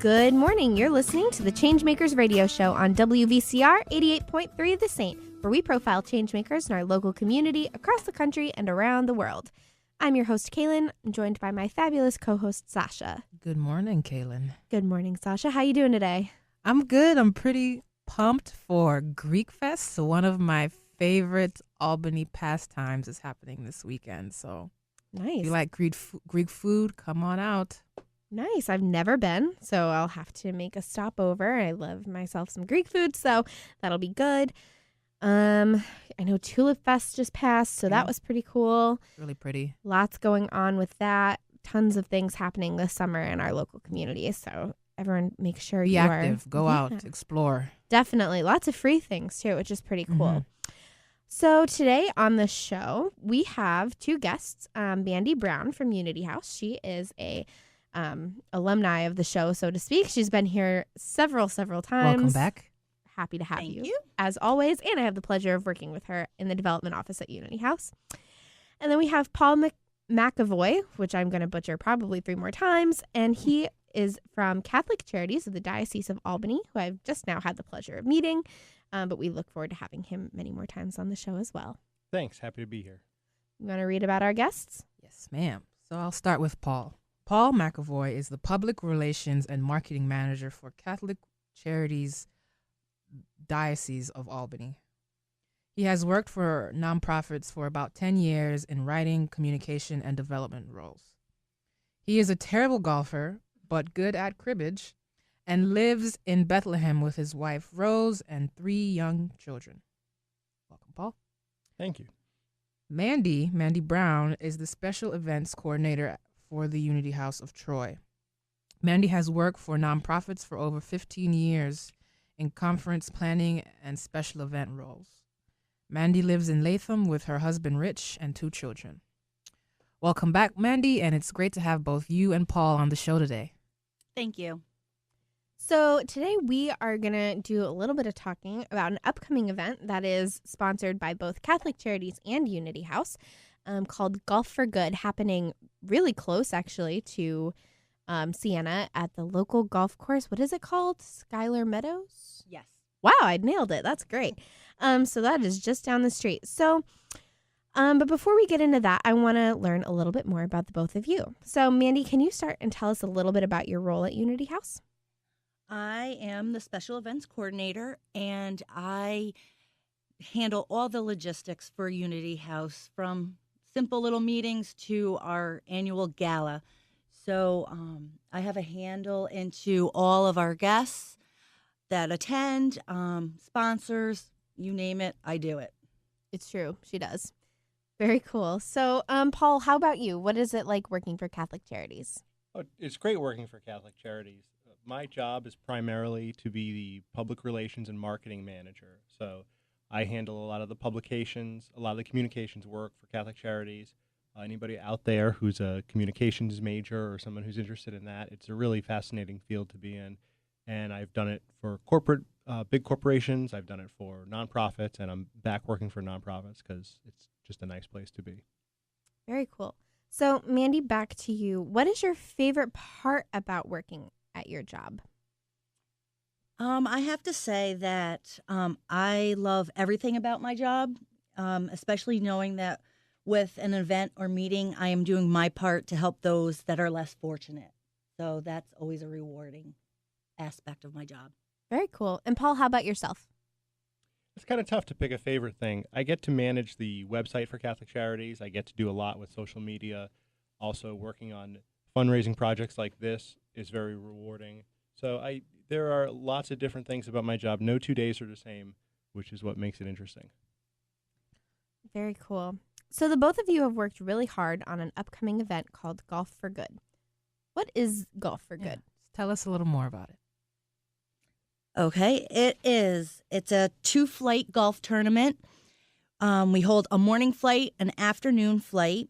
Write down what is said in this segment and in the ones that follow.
Good morning. You're listening to the Changemakers radio show on WVCR 88.3 The Saint, where we profile changemakers in our local community, across the country, and around the world. I'm your host, Caylin. I'm joined by my fabulous co-host, Sasha. Good morning, Caylin. Good morning, Sasha. How you doing today? I'm good. I'm pretty pumped for Greek Fest. So one of my favorite Albany pastimes is happening this weekend. So Nice. if you like Greek food, come on out. Nice. I've never been, so I'll have to make a stopover. I love myself some Greek food, so that'll be good. I know Tulip Fest just passed, so that was pretty cool. Really pretty. Lots going on with that. Tons of things happening this summer in our local community, so everyone make sure Be you active. are. Go out. Explore. Definitely. Lots of free things, too, which is pretty cool. Mm-hmm. So today on the show, we have two guests. Mandy Brown from Unity House. She is a alumni of the show, so to speak. She's been here several times. Welcome back. Happy to have Thank you, you, as always. And I have the pleasure of working with her in the development office at Unity House. And then we have Paul McAvoy, which I'm going to butcher probably 3 more times. And he is from Catholic Charities of the Diocese of Albany, who I've just now had the pleasure of meeting. But we look forward to having him many more times on the show as well. Thanks. Happy to be here. You want to read about our guests? Yes, ma'am. So I'll start with Paul. Paul McAvoy is the Public Relations and Marketing Manager for Catholic Charities Diocese of Albany. He has worked for nonprofits for about 10 years in writing, communication, and development roles. He is a terrible golfer, but good at cribbage, and lives in Bethlehem with his wife, Rose, and 3 young children. Welcome, Paul. Thank you. Mandy Brown, is the Special Events Coordinator for the Unity House of Troy. Mandy has worked for nonprofits for over 15 years in conference planning and special event roles. Mandy lives in Latham with her husband, Rich, and 2 children. Welcome back, Mandy, and it's great to have both you and Paul on the show today. Thank you. So today we are going to do a little bit of talking about an upcoming event that is sponsored by both Catholic Charities and Unity House called Golf for Good, happening really close, actually, to Siena at the local golf course. What is it called? Skylar Meadows? Yes. Wow, I nailed it. That's great. So that is just down the street. So, but before we get into that, I want to learn a little bit more about the both of you. So, Mandy, can you start and tell us a little bit about your role at Unity House? I am the Special Events Coordinator, and I handle all the logistics for Unity House, from simple little meetings to our annual gala. So I have a handle into all of our guests that attend, sponsors, you name it, I do it. It's true. She does. Very cool. So, Paul, how about you? What is it like working for Catholic Charities? Oh, it's great working for Catholic Charities. My job is primarily to be the public relations and marketing manager. So I handle a lot of the publications, a lot of the communications work for Catholic Charities. Anybody out there who's a communications major or someone who's interested in that, it's a really fascinating field to be in. And I've done it for corporate, big corporations. I've done it for nonprofits, and I'm back working for nonprofits because it's just a nice place to be. Very cool. So, Mandy, back to you. What is your favorite part about working at your job? I have to say that I love everything about my job, especially knowing that with an event or meeting, I am doing my part to help those that are less fortunate. So that's always a rewarding aspect of my job. Very cool. And Paul, how about yourself? It's kind of tough to pick a favorite thing. I get to manage the website for Catholic Charities. I get to do a lot with social media. Also, working on fundraising projects like this is very rewarding. So there are lots of different things about my job. No 2 days are the same, which is what makes it interesting. Very cool. So the both of you have worked really hard on an upcoming event called Golf for Good. What is Golf for Good? Tell us a little more about it. Okay, it's a 2-flight golf tournament. We hold a morning flight, an afternoon flight.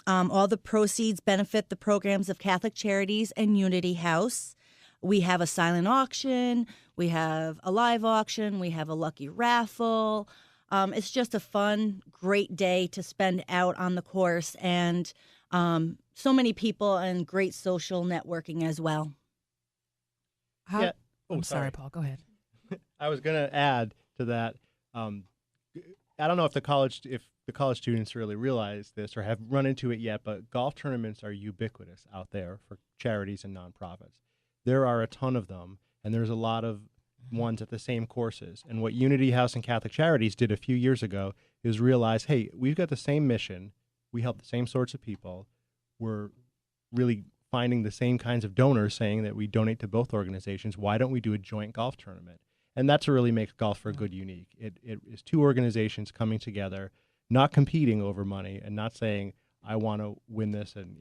All the proceeds benefit the programs of Catholic Charities and Unity House. We have a silent auction. We have a live auction. We have a lucky raffle. It's just a fun, great day to spend out on the course, and so many people and great social networking as well. How, Yeah. I'm sorry, Paul. Go ahead. I was going to add to that. I don't know if the college students really realize this or have run into it yet, but golf tournaments are ubiquitous out there for charities and nonprofits. There are a ton of them, and there's a lot of ones at the same courses. And what Unity House and Catholic Charities did a few years ago is realize, hey, we've got the same mission. We help the same sorts of people. We're really finding the same kinds of donors saying that we donate to both organizations. Why don't we do a joint golf tournament? And that's what really makes Golf for Good unique. It is two organizations coming together, not competing over money and not saying, I want to win this and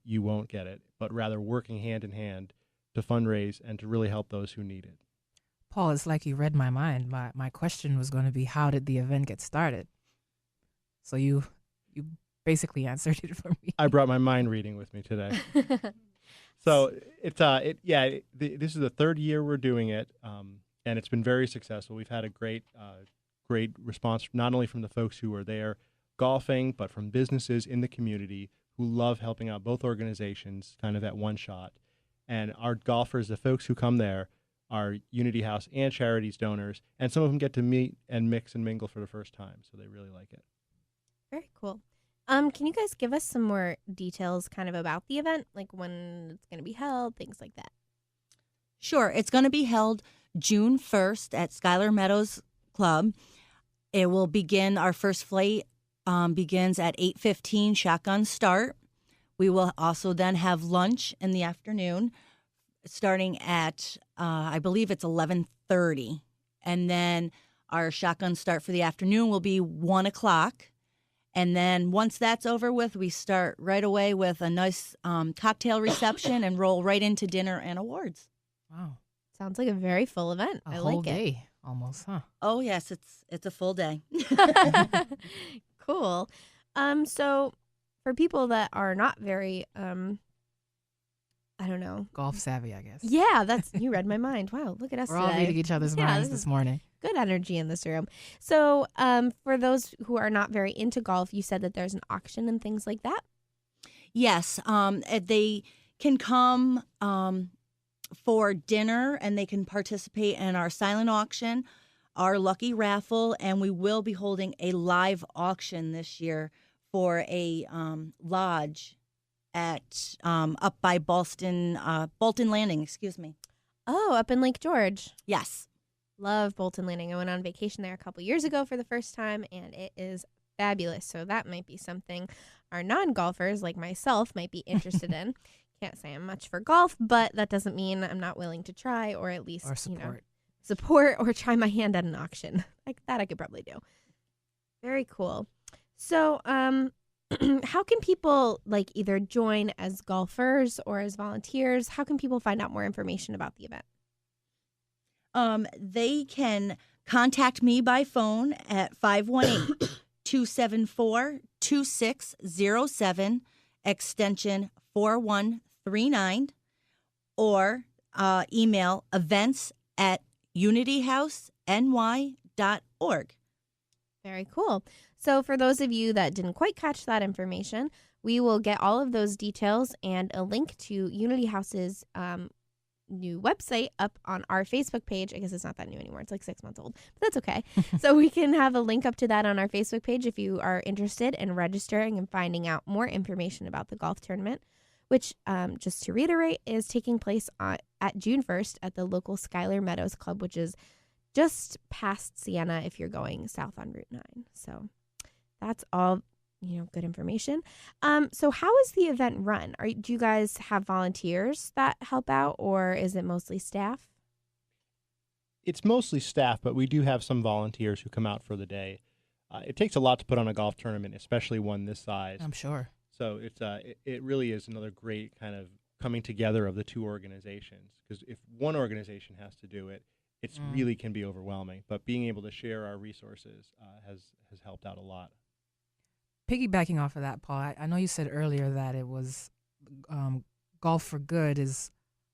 you won't get it, but rather working hand in hand to fundraise and to really help those who need it. Paul, it's like you read my mind. My question was going to be, how did the event get started? So you basically answered it for me. I brought my mind reading with me today. So this is the third year we're doing it, and it's been very successful. We've had a great response, not only from the folks who are there golfing, but from businesses in the community who love helping out both organizations kind of at one shot. And our golfers, the folks who come there, are Unity House and Charities donors, and some of them get to meet and mix and mingle for the first time, so they really like it. Very cool. Can you guys give us some more details kind of about the event, like when it's going to be held, things like that? Sure. It's going to be held June 1st at Skylar Meadows Club. It will begin, our first flight begins at 8:15, shotgun start. We will also then have lunch in the afternoon, starting at, I believe it's 11:30. And then our shotgun start for the afternoon will be 1 o'clock. And then once that's over with, we start right away with a nice cocktail reception and roll right into dinner and awards. Wow. Sounds like a very full event. A I whole like it. day almost, huh? Oh, yes, it's a full day. Cool. So for people that are not very, I don't know. Golf savvy, I guess. Yeah, you read my mind. Wow, look at us We're today. all reading each other's Yeah, minds this this morning. Good energy in this room. So for those who are not very into golf, you said that there's an auction and things like that? Yes, they can come for dinner and they can participate in our silent auction, our lucky raffle, and we will be holding a live auction this year for a lodge at up by Bolton Landing, excuse me. Oh, up in Lake George. Yes. Love Bolton Landing. I went on vacation there a couple years ago for the first time, and it is fabulous. So that might be something our non-golfers like myself might be interested in. Can't say I'm much for golf, but that doesn't mean I'm not willing to try or at least, support or try my hand at an auction. Like that I could probably do. Very cool. So, how can people like either join as golfers or as volunteers? How can people find out more information about the event? They can contact me by phone at 518-274-2607, extension 4139, or email events@unityhouseny.org. Very cool. So for those of you that didn't quite catch that information, we will get all of those details and a link to Unity House's new website up on our Facebook page. I guess it's not that new anymore. It's like 6 months old, but that's okay. So we can have a link up to that on our Facebook page if you are interested in registering and finding out more information about the golf tournament, which, just to reiterate, is taking place at June 1st at the local Skylar Meadows Club, which is just past Sienna if you're going south on Route 9. So that's all, good information. So how is the event run? Do you guys have volunteers that help out, or is it mostly staff? It's mostly staff, but we do have some volunteers who come out for the day. It takes a lot to put on a golf tournament, especially one this size. I'm sure. So it really is another great kind of coming together of the two organizations. Because if one organization has to do it, it really can be overwhelming. But being able to share our resources has helped out a lot. Piggybacking off of that, Paul, I know you said earlier that it was Golf for Good is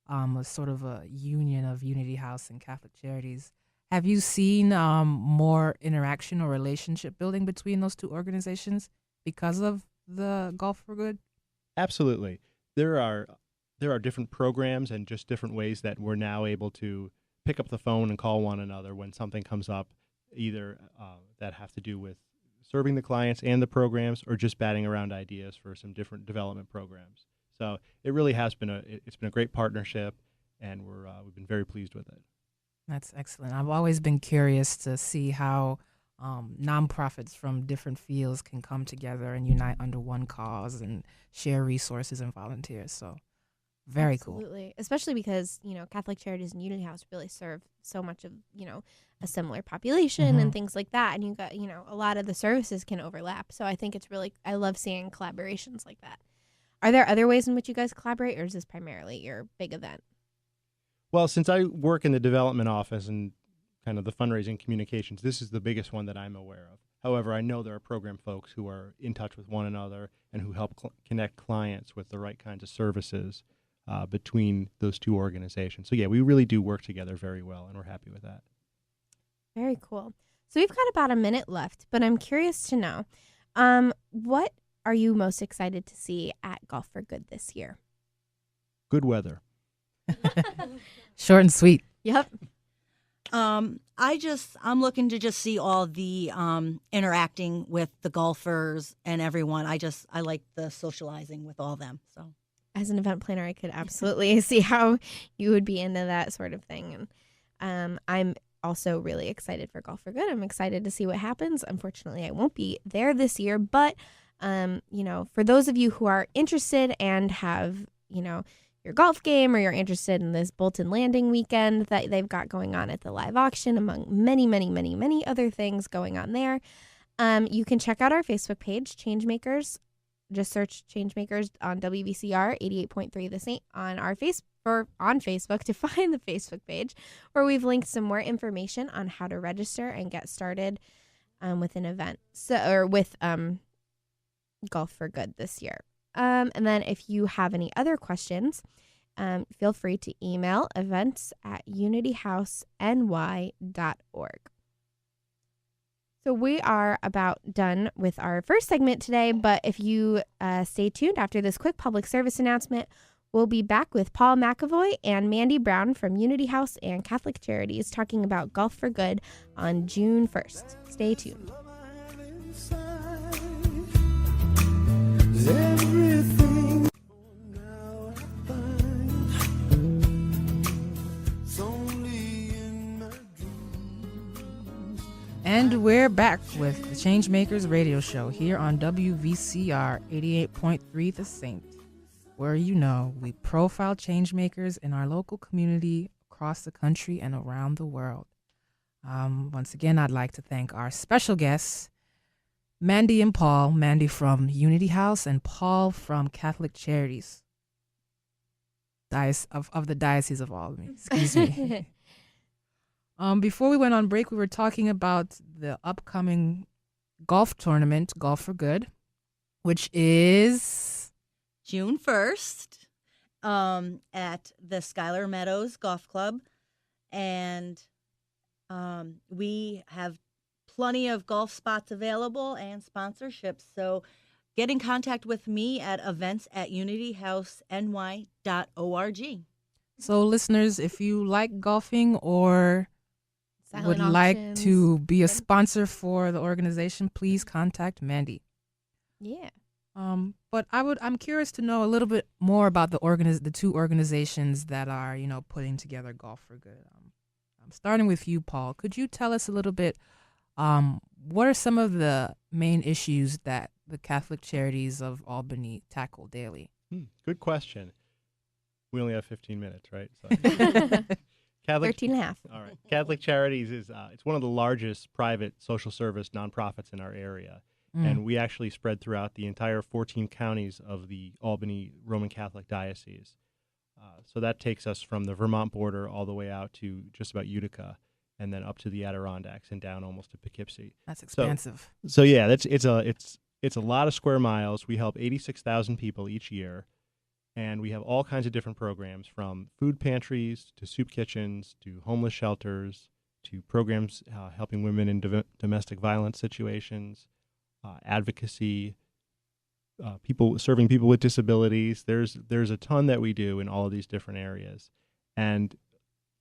a sort of a union of Unity House and Catholic Charities. Have you seen more interaction or relationship building between those two organizations because of the Golf for Good? Absolutely. There are there are different programs and just different ways that we're now able to pick up the phone and call one another when something comes up, either that have to do with serving the clients and the programs, or just batting around ideas for some different development programs. So it really has been it's been a great partnership, and we've been very pleased with it. That's excellent. I've always been curious to see how nonprofits from different fields can come together and unite under one cause and share resources and volunteers. So very cool. Absolutely. Especially because, Catholic Charities and Unity House really serve so much of, a similar population and things like that. And you got, a lot of the services can overlap. So I think I love seeing collaborations like that. Are there other ways in which you guys collaborate, or is this primarily your big event? Well, since I work in the development office and kind of the fundraising communications, this is the biggest one that I'm aware of. However, I know there are program folks who are in touch with one another and who help connect clients with the right kinds of services between those two organizations. So yeah, we really do work together very well, and we're happy with that. Very cool. So we've got about a minute left, but I'm curious to know, what are you most excited to see at Golf for Good this year? Good weather. Short and sweet. Yep. I'm looking to just see all the interacting with the golfers and everyone. I like the socializing with all of them. So, as an event planner, I could absolutely see how you would be into that sort of thing. And I'm also really excited for Golf for Good. I'm excited to see what happens. Unfortunately, I won't be there this year, but for those of you who are interested and have, your golf game, or you're interested in this Bolton Landing weekend that they've got going on at the live auction, among many, many, many, many other things going on there, you can check out our Facebook page, Changemakers. Just search Changemakers on WVCR 88.3 The Saint on Facebook to find the Facebook page, where we've linked some more information on how to register and get started with an event, with Golf for Good this year. And then if you have any other questions, feel free to email events@unityhouseny.org. So we are about done with our first segment today, but if you stay tuned after this quick public service announcement, we'll be back with Paul McAvoy and Mandy Brown from Unity House and Catholic Charities talking about Golf for Good on June 1st. Stay tuned. Everything And we're back with the Changemakers radio show here on WVCR 88.3 The Saint, where we profile changemakers in our local community across the country and around the world. Once again, I'd like to thank our special guests, Mandy and Paul. Mandy from Unity House and Paul from Catholic Charities of the Diocese of Albany. Excuse me. Before we went on break, we were talking about the upcoming golf tournament, Golf for Good, which is June 1st at the Schuyler Meadows Golf Club. And we have plenty of golf spots available and sponsorships. So get in contact with me at events@unityhouseny.org. So listeners, if you like golfing or would like to be a sponsor for the organization, please contact Mandy. Yeah. But I'm curious to know a little bit more about the two organizations that are, putting together Golf for Good. I'm starting with you, Paul. Could you tell us a little bit, what are some of the main issues that the Catholic Charities of Albany tackle daily? Good question. We only have 15 minutes, right? So. 13 and a half. All right. Catholic Charities is it's one of the largest private social service nonprofits in our area. And we actually spread throughout the entire 14 counties of the Albany Roman Catholic Diocese. So that takes us from the Vermont border all the way out to just about Utica, and then up to the Adirondacks and down almost to Poughkeepsie. That's expansive. So yeah, it's a lot of square miles. We help 86,000 people each year. And we have all kinds of different programs, from food pantries to soup kitchens to homeless shelters to programs helping women in domestic violence situations, advocacy, people serving people with disabilities. There's a ton that we do in all of these different areas, and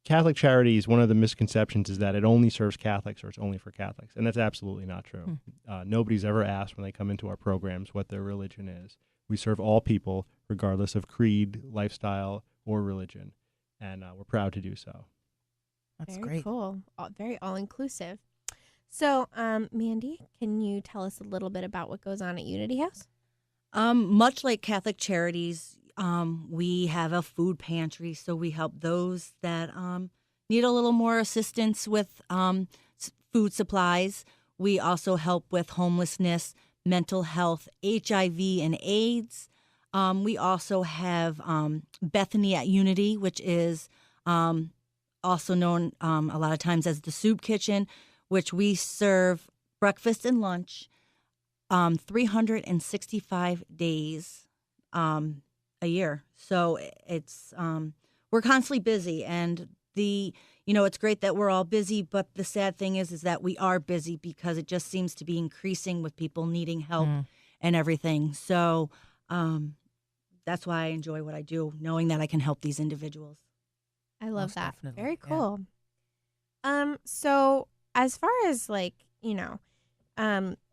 Catholic Charities, one of the misconceptions is that it only serves Catholics or it's only for Catholics, and that's absolutely not true. Nobody's ever asked when they come into our programs what their religion is. We serve all people, regardless of creed, lifestyle, or religion, and we're proud to do so. That's Very great. cool. Very all-inclusive. So, Mandy, can you tell us a little bit about what goes on at Unity House? Much like Catholic Charities, we have a food pantry, so we help those that need a little more assistance with food supplies. We also help with homelessness, mental health, HIV and AIDS. We also have Bethany at Unity, which is also known a lot of times as the soup kitchen, which we serve breakfast and lunch 365 days a year. So it's we're constantly busy, and it's great that we're all busy, but the sad thing is that we are busy because it just seems to be increasing with people needing help and everything. So that's why I enjoy what I do, knowing that I can help these individuals. I love Most that. definitely, Very yeah. cool. So as far as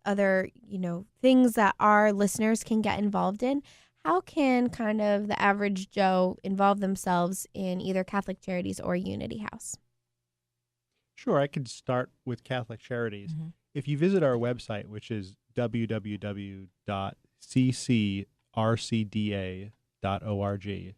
other, things that our listeners can get involved in, how can kind of the average Joe involve themselves in either Catholic Charities or Unity House? Sure, I could start with Catholic Charities. If you visit our website, which is www.ccrcda.org,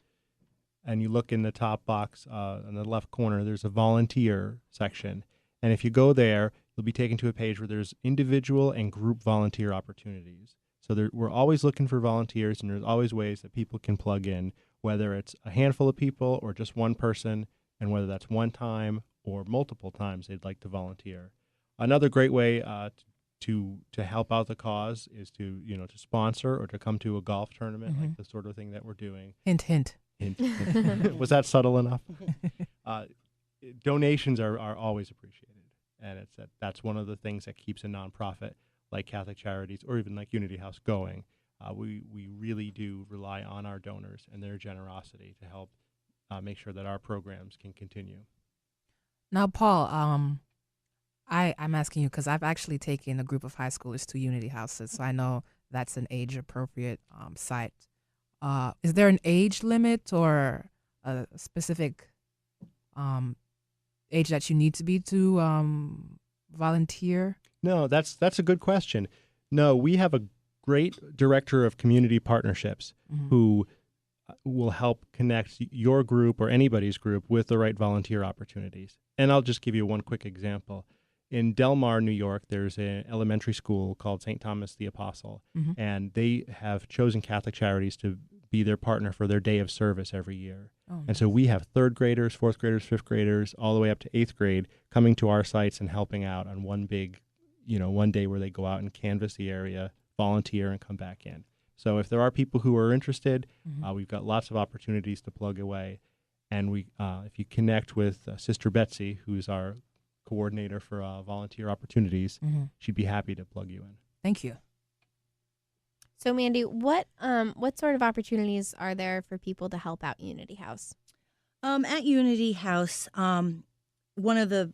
and you look in the top box in the left corner, there's a volunteer section. And if you go there, you'll be taken to a page where there's individual and group volunteer opportunities. So we're always looking for volunteers, and there's always ways that people can plug in, whether it's a handful of people or just one person, and whether that's one time or multiple times they'd like to volunteer. Another great way to help out the cause is to sponsor or to come to a golf tournament, like the sort of thing that we're doing. Hint, hint. Hint. Was that subtle enough? Donations are always appreciated, and that's one of the things that keeps a nonprofit like Catholic Charities or even like Unity House going. We really do rely on our donors and their generosity to help make sure that our programs can continue. Now, Paul, I'm asking you because I've actually taken a group of high schoolers to Unity Houses, so I know that's an age-appropriate site. Is there an age limit or a specific age that you need to be to volunteer? No, that's a good question. No, we have a great director of community partnerships who will help connect your group or anybody's group with the right volunteer opportunities. And I'll just give you one quick example. In Del Mar, New York, there's an elementary school called St. Thomas the Apostle, and they have chosen Catholic Charities to be their partner for their day of service every year. And so we have third graders, fourth graders, fifth graders, all the way up to eighth grade coming to our sites and helping out on one big, one day where they go out and canvass the area, volunteer, and come back in. So if there are people who are interested, we've got lots of opportunities to plug away. And if you connect with Sister Betsy, who's our coordinator for volunteer opportunities, she'd be happy to plug you in. Thank you. So, Mandy, what sort of opportunities are there for people to help out Unity House? At Unity House, one of the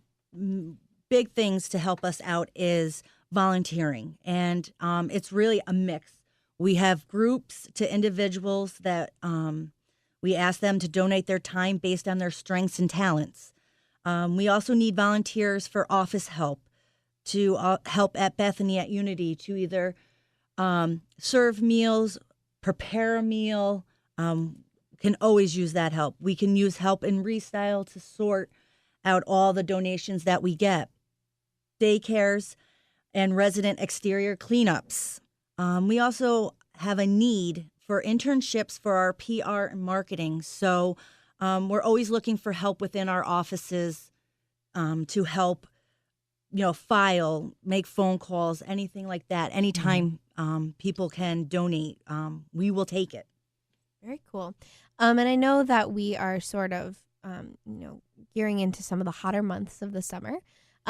big things to help us out is volunteering, and it's really a mix. We have groups to individuals that we ask them to donate their time based on their strengths and talents. We also need volunteers for office help, to help at Bethany at Unity, to either serve meals, prepare a meal. Can always use that help. We can use help in Restyle to sort out all the donations that we get. Daycares and resident exterior cleanups. We also have a need for internships for our PR and marketing. So we're always looking for help within our offices to help, file, make phone calls, anything like that. Anytime people can donate, we will take it. Very cool. And I know that we are sort of, gearing into some of the hotter months of the summer.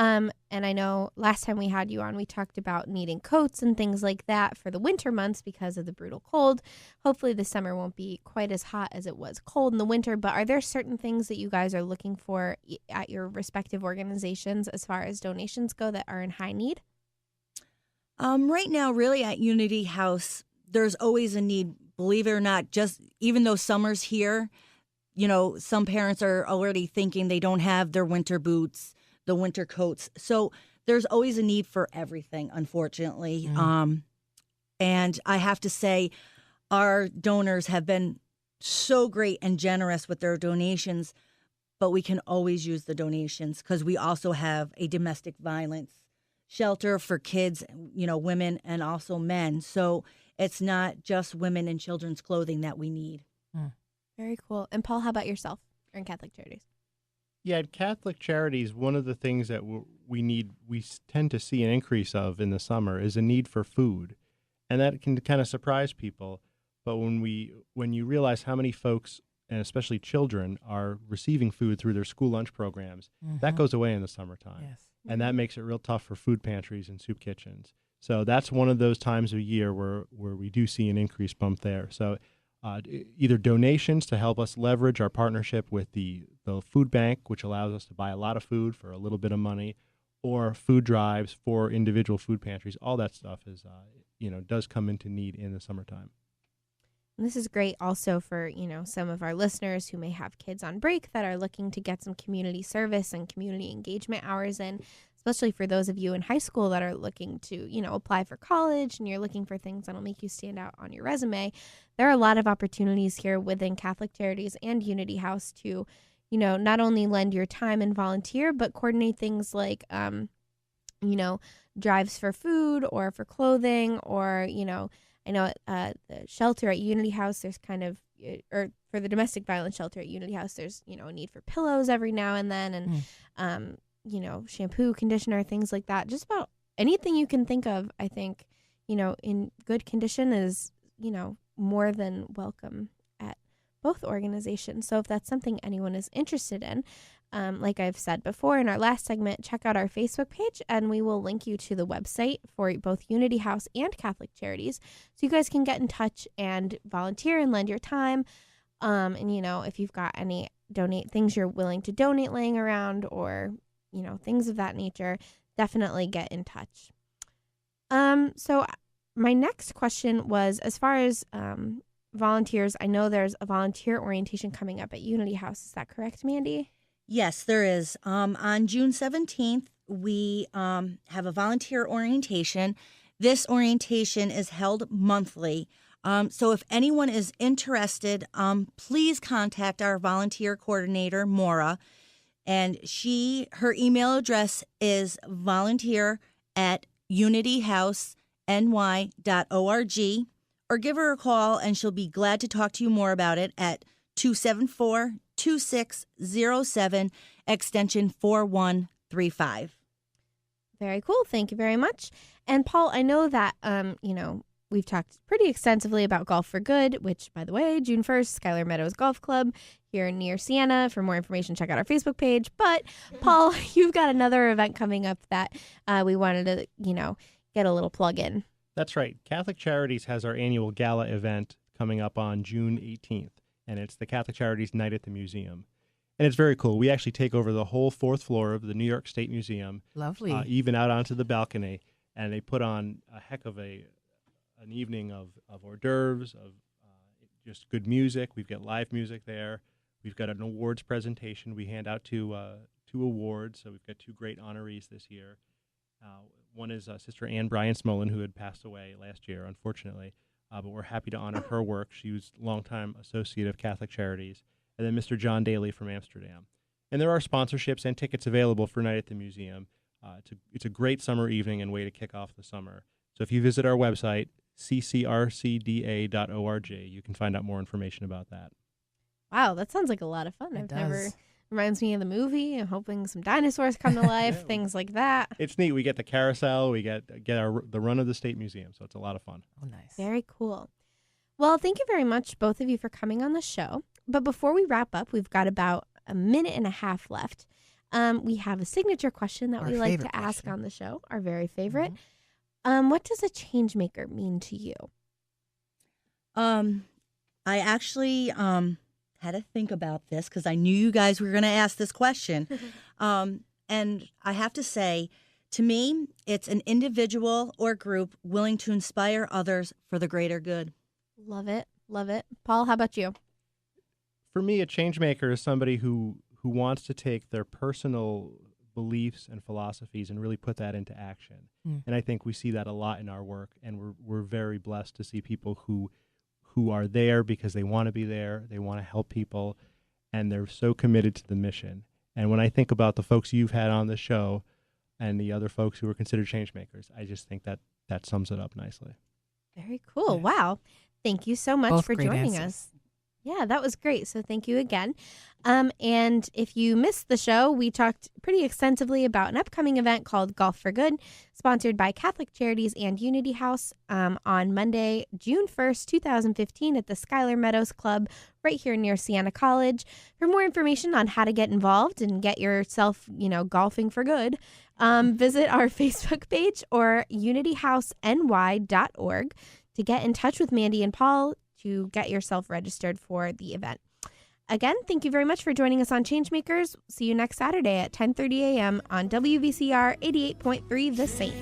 And I know last time we had you on, we talked about needing coats and things like that for the winter months because of the brutal cold. Hopefully the summer won't be quite as hot as it was cold in the winter, but are there certain things that you guys are looking for at your respective organizations as far as donations go that are in high need? Right now, really at Unity House, there's always a need, believe it or not, just even though summer's here, some parents are already thinking they don't have their winter boots, the winter coats. So there's always a need for everything, unfortunately. And I have to say, our donors have been so great and generous with their donations, but we can always use the donations because we also have a domestic violence shelter for kids, women and also men. So it's not just women and children's clothing that we need. Very cool. And Paul, how about yourself? You're in Catholic Charities. Yeah, at Catholic Charities, one of the things that we tend to see an increase of in the summer is a need for food. And that can kind of surprise people. But when you realize how many folks, and especially children, are receiving food through their school lunch programs, that goes away in the summertime. Yes. And that makes it real tough for food pantries and soup kitchens. So that's one of those times of year where we do see an increased bump there. So either donations to help us leverage our partnership with the food bank, which allows us to buy a lot of food for a little bit of money, or food drives for individual food pantries. All that stuff is, does come into need in the summertime. And this is great also for, some of our listeners who may have kids on break that are looking to get some community service and community engagement hours in, especially for those of you in high school that are looking to, apply for college and you're looking for things that'll make you stand out on your resume. There are a lot of opportunities here within Catholic Charities and Unity House to, not only lend your time and volunteer, but coordinate things like, drives for food or for clothing or, I know at the shelter at Unity House, there's or for the domestic violence shelter at Unity House, there's, a need for pillows every now and then and, shampoo, conditioner, things like that. Just about anything you can think of, I think, in good condition is, more than welcome at both organizations. So if that's something anyone is interested in, like I've said before in our last segment, check out our Facebook page and we will link you to the website for both Unity House and Catholic Charities so you guys can get in touch and volunteer and lend your time. And, if you've got any things you're willing to donate laying around or, things of that nature, definitely get in touch. So my next question was, as far as volunteers, I know there's a volunteer orientation coming up at Unity House. Is that correct, Mandy? Yes, there is. On June 17th, we have a volunteer orientation. This orientation is held monthly. So if anyone is interested, please contact our volunteer coordinator, Maura. And her email address is volunteer@unityhouseny.org, or give her a call and she'll be glad to talk to you more about it at 274-2607, extension 4135. Very cool. Thank you very much. And Paul, I know that, we've talked pretty extensively about Golf for Good, which, by the way, June 1st, Skylar Meadows Golf Club here near Siena. For more information, check out our Facebook page. But, Paul, you've got another event coming up that we wanted to, get a little plug in. That's right. Catholic Charities has our annual gala event coming up on June 18th, and it's the Catholic Charities Night at the Museum. And it's very cool. We actually take over the whole fourth floor of the New York State Museum. Lovely. Even out onto the balcony, and they put on a heck of an evening of hors d'oeuvres, of just good music. We've got live music there. We've got an awards presentation. We hand out two awards, so we've got two great honorees this year. One is Sister Anne Bryan Smolin, who had passed away last year, unfortunately, but we're happy to honor her work. She was a longtime associate of Catholic Charities. And then Mr. John Daly from Amsterdam. And there are sponsorships and tickets available for Night at the Museum. It's a great summer evening and way to kick off the summer. So if you visit our website, ccrcda.org, you can find out more information about that. Wow, that sounds like a lot of fun. Reminds me of the movie. I'm hoping some dinosaurs come to life, things like that. It's neat. We get the carousel. We get the run of the State Museum, so it's a lot of fun. Oh, nice. Very cool. Well, thank you very much, both of you, for coming on the show. But before we wrap up, we've got about a minute and a half left. We have a signature question that Our we like to favorite ask question. on the show, our very favorite. Mhm. What does a change maker mean to you? I actually had to think about this because I knew you guys were going to ask this question. And I have to say, to me, it's an individual or group willing to inspire others for the greater good. Love it. Love it. Paul, how about you? For me, a change maker is somebody who wants to take their personal beliefs and philosophies and really put that into action. And I think we see that a lot in our work, and we're very blessed to see people who are there because they want to be there, they want to help people, and they're so committed to the mission. And when I think about the folks you've had on the show and the other folks who are considered change makers, I just think that sums it up nicely. Very cool. Yes. Wow. Thank you so much Both for great joining answers. us. Yeah, that was great. So thank you again. And if you missed the show, we talked pretty extensively about an upcoming event called Golf for Good, sponsored by Catholic Charities and Unity House on Monday, June 1st, 2015 at the Schuyler Meadows Club right here near Siena College. For more information on how to get involved and get yourself, golfing for good, visit our Facebook page or unityhouseny.org to get in touch with Mandy and Paul to get yourself registered for the event. Again, thank you very much for joining us on Changemakers. See you next Saturday at 10:30 a.m. on WVCR 88.3 The Saint.